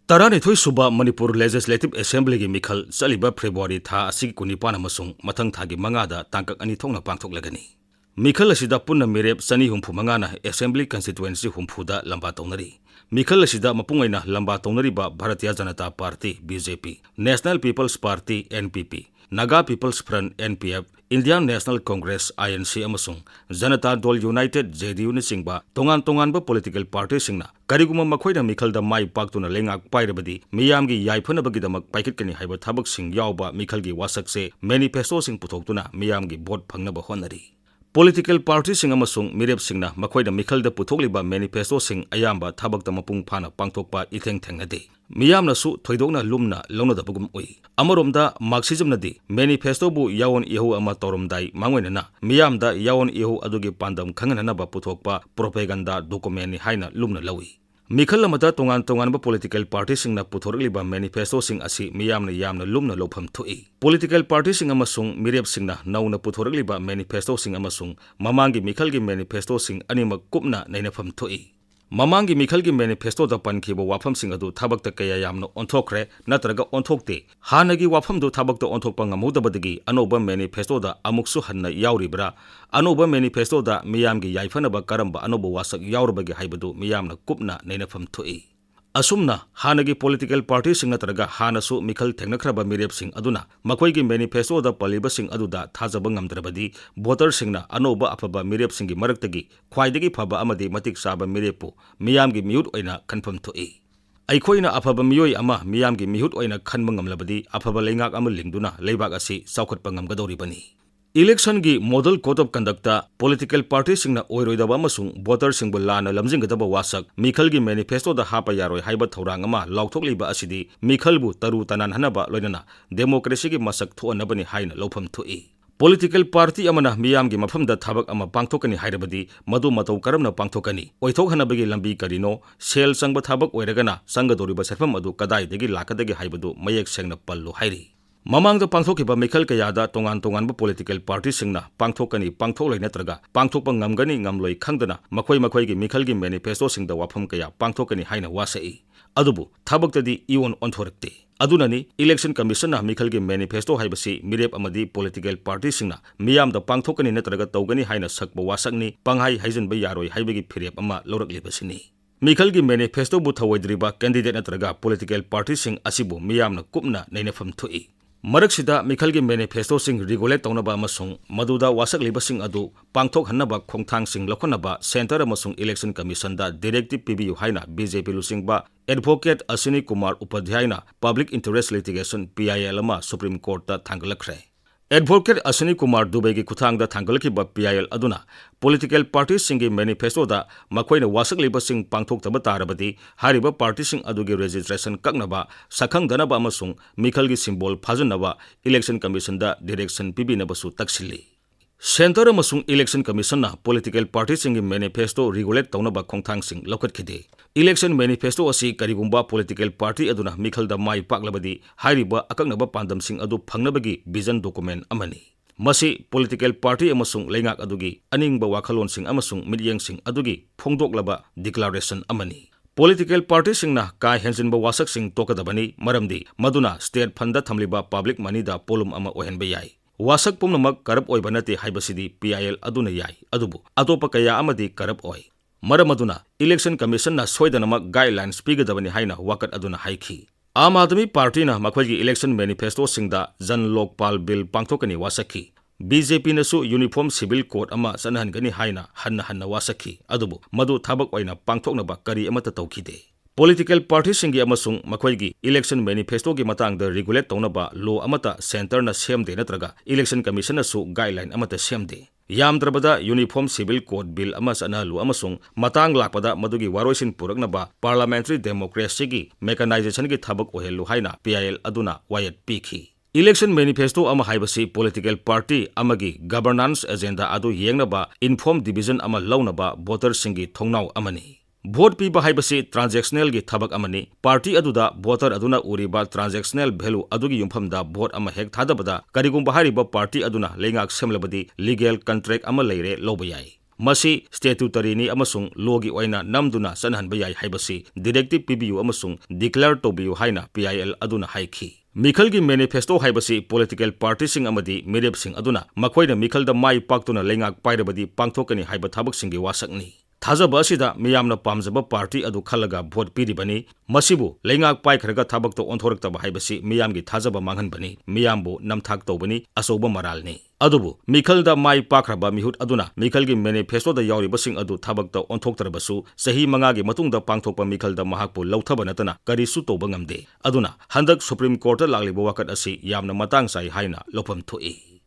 Taranithoi suba Manipur Legislative Assembly gi mikhal chaliba February tha asigi kunipan amasung mathang thagi mangada tangkak ani thongna pangthoklagani. Mikhal asida punna mirep sani humpu mangana Assembly constituency humpuda lamba tongnari. Mikhal asida mapungaina lamba tongnari ba Bharatiya Janata Party BJP, National People's Party NPP, Naga People's Front NPF, Indian National Congress INC amasung Janata Dol United JDU na singba tongan ba political party singna kariguma makhoida mikhalda mai paktuna lengak pairabadi miyamgi yaiphanabagi damak paikhitkani haiba thabak sing yawba mikhalgi wasakse manifesto sing puthoktuna miyamgi vote phangnaba honari. Political party sing amasung mirep singna makhoida mikhalda puthokliba manifesto sing ayamba thabakta mapung phana pangthokpa itheng thengnade. Miyamna su thoidokna lumna lawnadabagum oi. Amaromda Marxism nadi manifesto bu yawon ihu ama toromdai mangwenana miyamda yawon ihu adugi pandam khanganaba puthokpa propaganda document ni haina lumna lawi. Mikhal amada tongan ba political party singna puthorliba manifesto sing asi miyamna yamna lumna lopham thoi. Political party sing amasung mirep singna nauna puthorliba manifesto sing amasung mamangi mikhalgi manifesto sing animak kupna nainafam thoi. Mamangi mikhalgi manifesto da pankhiba wafam sing adu thabakta kaya yamna onthokre natraga onthokte hanagi wafam du thabakta onthokpa ngamudabadagi anoba manifesto da amuksu hanna yauribra anoba manifesto da miyamgi yaifanaba karamba anoba wasak yaurabagi haibadu miyamna kupna nainafam thoi. Asumna hanagi political party sing natraga hanasu mikhal thengnakraba mirep sing aduna makoigi manifesto da paliba sing aduda thajaba ngamdrabadi voter singna anoba afaba mirep singi maraktagi khwaidagi phaba amadi matik saba mirepu miyamgi mihut oina khanfam thoi. Aikhoina afaba miyoi ama miyamgi mihut oina khanba ngamlabadi afaba leingak ama lingduna leibak asi saukhatpa ngamgadoribani. Election gi model code of conduct political party singna oiroidaba amasung voter singbu lana lamjinggadaba wasak mikhal gi manifesto da hapa yaroi haiba thorang ama laukthokliba asidi mikhalbu taru tanan hanaba loinana democracy gi masak thoanabani haina lofam thoi. Political party amana miyam gi mafam da thabak ama pangthokani hairabadi madu matau karamna pangthokani oithok hanabagi lambi karino sel sangba thabak oiragana sangadoriba serfam adu kadai degi lakadagi haibadu mayek sengna pallu hairi. Mamang da pangthokiba mikhal kayada tongan ba political party singna pangthokani pangtholoi natraga pangthokpa ngamgani ngamloi khangdana makhoi gi mikhal gi manifesto singda wafam kaya pangthokani haina wasai adubu thabaktadi ion onthorakte adunani election commission na mikhal gi manifesto haibasi mirep amadi political party singna miyam da pangthokani natraga tawgani haina sakba wasakni panghai haijanba yaroi haibagi phirep ama loraklibasini. Mikhal gi manifesto bu thawaidriba candidate natraga political party sing asibu miyamna kupna nainafam thoi. Maraksida Mikhalgi manifesto sing regulate taunaba amasung maduda wasak libasing adu pangthok hannaba khongthang sing lokhonaba center amasung election commission da directive PBU haina BJP lusingba advocate Ashwini Kumar Upadhyay na public interest litigation PIL ama Supreme Court da thangalakre. Advocate Ashwini Kumar Dubey gi kuthang da thangalkiba PIL aduna political parties singi manifesto da makhoina wasak libasing pangthok taba tarabadi hariba party sing adugi registration kaknaba sakhang danaba amasung mikhal gi symbol phajanaba election commission da direction pibinaba su taksili. Center amasung election commission na political parties singi manifesto regulate taunaba khongthang sing lokhatkide. Election manifesto asi karigumba political party aduna mikhal da mai paklabadi hariba akaknaba pandam sing adu phangnabagi vision document amani. Masi political party amasung leingak adugi aningba wakhalon sing amasung midyeng sing adugi phongdoklaba declaration amani. Political party singna kai henjinba wasak sing tokadabani maramdi maduna state fund da thamliba public money da polum ama ohenba yai. Wasak pumnamak karab oiba nate haibasidi PIL aduna yai adubu atopa kaya amadi karab oi. Maramaduna election commission na soidanamak guidelines pigadabani haina wakat aduna haikhi. Aam Aadmi Party na makhoi election manifesto singda Jan Lokpal bill pangthokani wasakhi. BJP na su uniform civil code ama sanahangani haina hanna wasakhi adubu madu thabak oina pangthoknaba kari amata tawkhide. Political party singi amasung makhoi election manifesto gi matang da regulate taunaba law amata center na semde natraga election commission na su guideline amata semde. Yamdrabada uniform civil code bill ama sanalu amasung matang lakpada madugi waroisin puraknaba parliamentary democracy gi mechanization gi thabak ohelu haina PIL aduna wayat pikhi. Election manifesto ama haibasi political party amagi governance agenda adu yengnaba inform division ama launaba voter singi thongnau amani. Vote piba haibasi transactional gi thabak amani party aduda voter aduna uriba transactional value adugi yumfamda vote ama hek thadabada karigumba hariba party aduna leingak semlabadi legal contract ama leire lobayai. Masi statutory ni amasung logi oina namduna sanhanba yai haibasi directive pibiyu amasung declare tobiyu haina PIL aduna haiki. Mikhalgi manifesto haibasi political party sing amadi mirep sing aduna makoina Mikhalda mai paktuna lengak pairabadi pangthokani haiba thabak singi wasakni. Thajaba asida miyamna pamjaba party adu khalaga vote piribani masibu lengak paikhraga thabakto onthorktaba haibasi miyamgi thajaba manghanbani miyambu namthak tobani asoba maralni. Adubu Mikhalda mai pakraba mihut aduna Mikhalgi manifesto da yauriba sing adu thabakta onthoktarbasu sahi mangagi matungda pangthokpa Mikhalda mahakpu lauthaba natana karisu toba ngamde. Aduna handak Supreme Court lagliba wakat asi yamna matang sai haina lopam thoi.